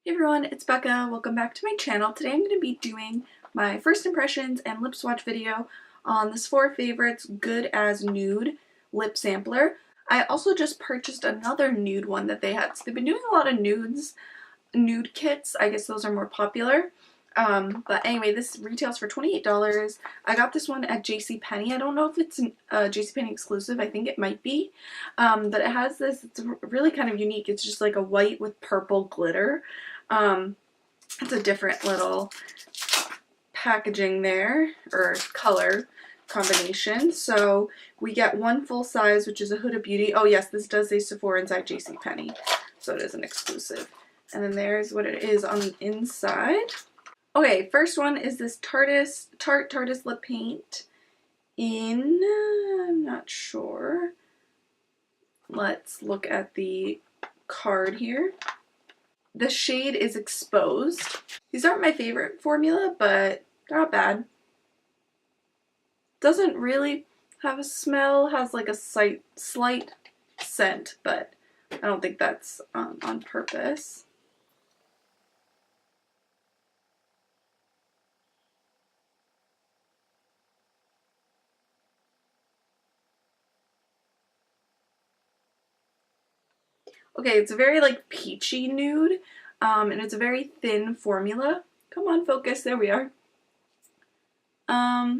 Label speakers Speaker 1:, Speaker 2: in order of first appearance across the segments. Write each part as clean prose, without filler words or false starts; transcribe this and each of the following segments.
Speaker 1: Hey everyone, it's Becca. Welcome back to my channel. Today I'm going to be doing my first impressions and lip swatch video on the Sephora Favorites Good as Nude lip sampler. I also just purchased another nude one that they had. So they've been doing a lot of nude kits. I guess those are more popular. But anyway, this retails for $28. I got this one at JCPenney. I don't know if it's a JCPenney exclusive. I think it might be. But it has this, it's really kind of unique. It's just like a white with purple glitter. It's a different little packaging there, or color combination. So we get one full size, which is a Huda Beauty. Oh yes, this does say Sephora inside JCPenney. So it is an exclusive. And then there's what it is on the inside. Okay, first one is this TARDIS Tart lip paint in, I'm not sure. Let's look at the card here. The shade is Exposed. These aren't my favorite formula, but they're not bad. Doesn't really have a smell, has like a slight scent, but I don't think that's on purpose. Okay, it's a very like peachy nude, and it's a very thin formula. Come on, focus, there we are. I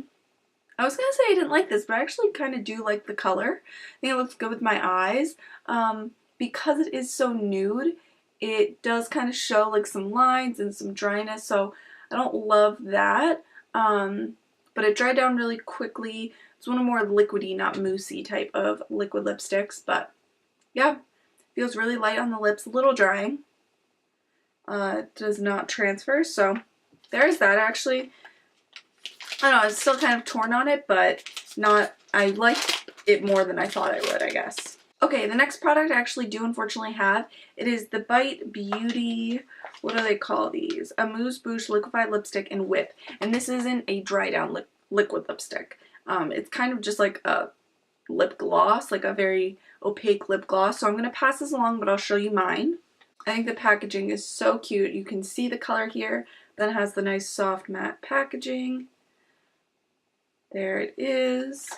Speaker 1: was gonna say I didn't like this, but I actually kind of do like the color. I think it looks good with my eyes. Because it is so nude, it does kind of show like some lines and some dryness, so I don't love that. But it dried down really quickly. It's one of more liquidy, not moussey type of liquid lipsticks, but yeah. Feels really light on the lips, a little drying. Does not transfer, so there's that. Actually, I don't know, it's still kind of torn on it, but not, I like it more than I thought I would, I guess. Okay, the next product I actually do unfortunately have. It is the Bite Beauty, what do they call these? A Mousse Bouche Liquefied Lipstick in Whip. And this isn't a dry down liquid lipstick. It's kind of just like a lip gloss, like a very opaque lip gloss. So I'm going to pass this along, but I'll show you mine. I think the packaging is so cute. You can see the color here. Then it has the nice soft matte packaging. There it is.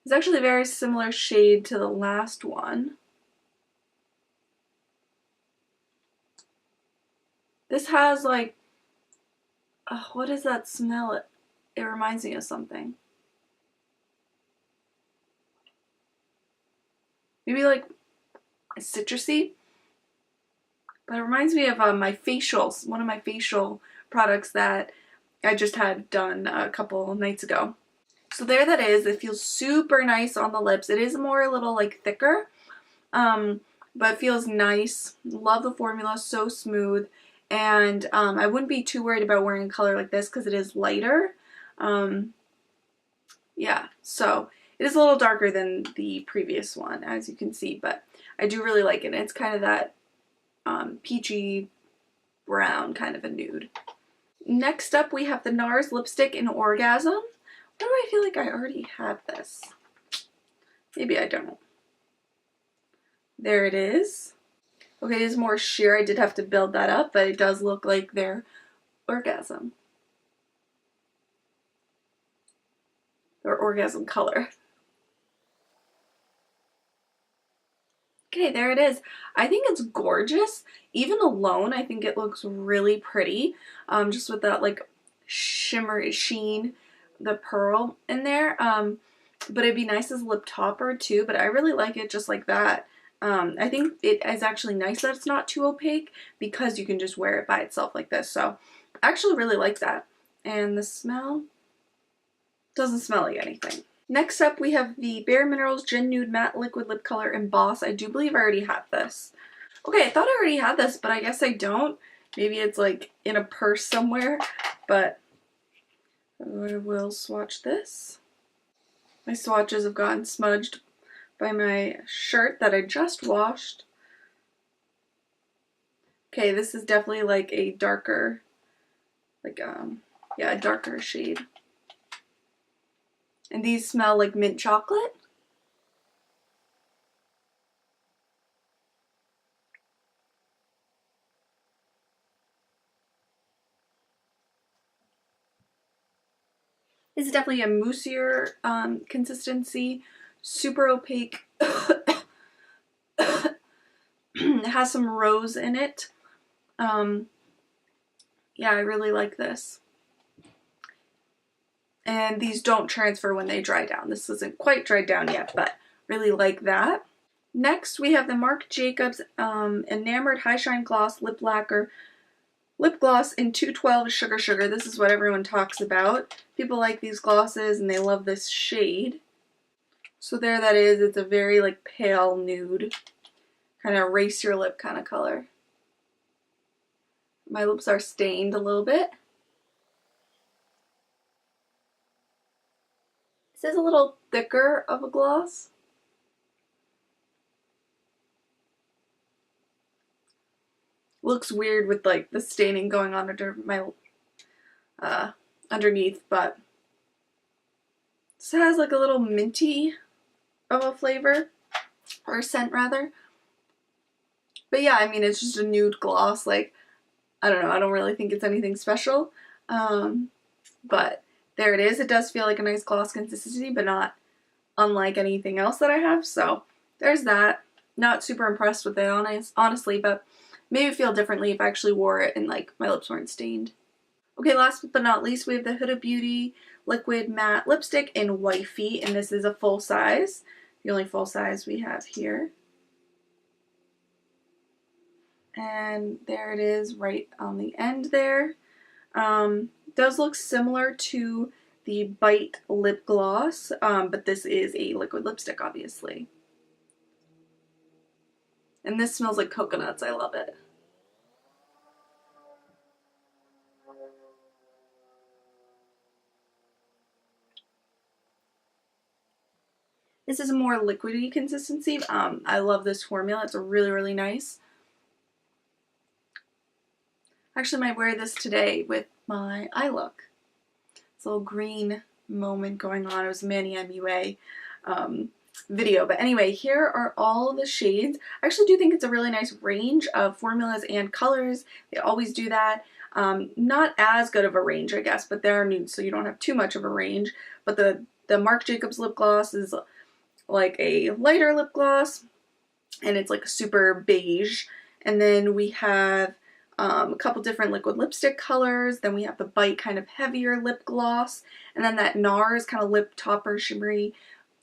Speaker 1: It's actually a very similar shade to the last one. This has like, what does that smell? It reminds me of something. Maybe like citrusy, but it reminds me of one of my facial products that I just had done a couple nights ago. So there that is. It feels super nice on the lips. It is more a little like thicker, but it feels nice. Love the formula, so smooth, and I wouldn't be too worried about wearing a color like this because it is lighter. Yeah, so it is a little darker than the previous one, as you can see, but I do really like it. It's kind of that peachy brown kind of a nude. Next up, we have the NARS lipstick in Orgasm. Why do I feel like I already had this? Maybe I don't. There it is. Okay, it is more sheer. I did have to build that up, but it does look like their Orgasm. Or Orgasm color. Okay, there it is. I think it's gorgeous. Even alone, I think it looks really pretty. Just with that like shimmery sheen, the pearl in there. But it'd be nice as a lip topper too, but I really like it just like that. I think it is actually nice that it's not too opaque because you can just wear it by itself like this. So I actually really like that. And the smell doesn't smell like anything. Next up, we have the Bare Minerals Gen Nude Matte Liquid Lip Color Emboss. I do believe I already had this. Okay, I thought I already had this, but I guess I don't. Maybe it's like in a purse somewhere, but I will swatch this. My swatches have gotten smudged by my shirt that I just washed. Okay, this is definitely like a darker, yeah, a darker shade. And these smell like mint chocolate. This is definitely a moussier consistency, super opaque. It has some rose in it. Yeah, I really like this. And these don't transfer when they dry down. This isn't quite dried down yet, but really like that. Next, we have the Marc Jacobs Enamored High Shine Gloss Lip Lacquer Lip Gloss in 212 Sugar Sugar. This is what everyone talks about. People like these glosses and they love this shade. So there that is. It's a very like pale nude, kind of erase your lip kind of color. My lips are stained a little bit. This is a little thicker of a gloss. Looks weird with like the staining going on under my underneath, but this has like a little minty of a flavor, or scent rather. But yeah, I mean, it's just a nude gloss. Like, I don't know, I don't really think it's anything special. But there it is. It does feel like a nice gloss consistency, but not unlike anything else that I have. So there's that. Not super impressed with it, honestly, but maybe feel differently if I actually wore it and like my lips weren't stained. Okay, last but not least, we have the Huda Beauty Liquid Matte Lipstick in Wifey, and this is a full size. The only full size we have here. And there it is right on the end there. Does look similar to the Bite lip gloss, but this is a liquid lipstick, obviously. And this smells like coconuts. I love it. This is a more liquidy consistency. I love this formula. It's really, really nice. Actually, I might wear this today with my eye look. It's a little green moment going on. It was a Manny MUA video. But anyway, here are all the shades. I actually do think it's a really nice range of formulas and colors. They always do that. Not as good of a range, I guess, but they're nude, so you don't have too much of a range. But the Marc Jacobs lip gloss is like a lighter lip gloss, and it's like super beige. And then we have a couple different liquid lipstick colors. Then we have the Bite kind of heavier lip gloss, and then that NARS kind of lip topper shimmery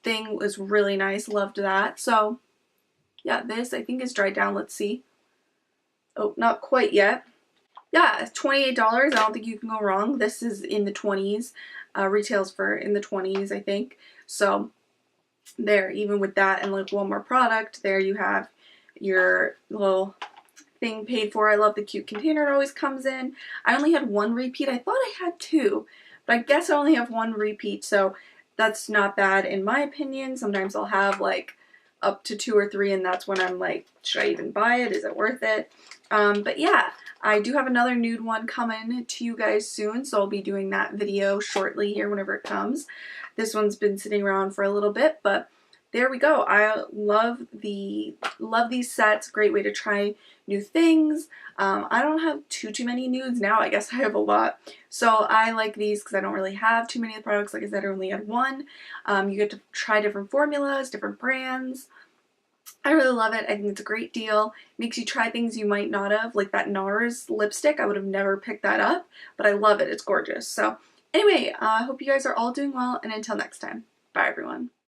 Speaker 1: thing was really nice. Loved that. So yeah, this I think is dried down. Let's see. Oh, not quite yet. Yeah, $28. I don't think you can go wrong. This is in the 20s. Retails for in the 20s, I think. So there, even with that and like one more product, there you have your little thing paid for. I love the cute container it always comes in. I only had one repeat. I thought I had two, but I guess I only have one repeat, so that's not bad in my opinion. Sometimes I'll have like up to 2 or 3, and that's when I'm like, should I even buy it? Is it worth it? But yeah, I do have another nude one coming to you guys soon, so I'll be doing that video shortly here whenever it comes. This one's been sitting around for a little bit, but there we go. I love these sets. Great way to try new things. I don't have too many nudes now. I guess I have a lot. So I like these because I don't really have too many of the products. Like I said, I only had one. You get to try different formulas, different brands. I really love it. I think it's a great deal. Makes you try things you might not have, like that NARS lipstick. I would have never picked that up, but I love it. It's gorgeous. So anyway, I hope you guys are all doing well, and until next time, bye everyone.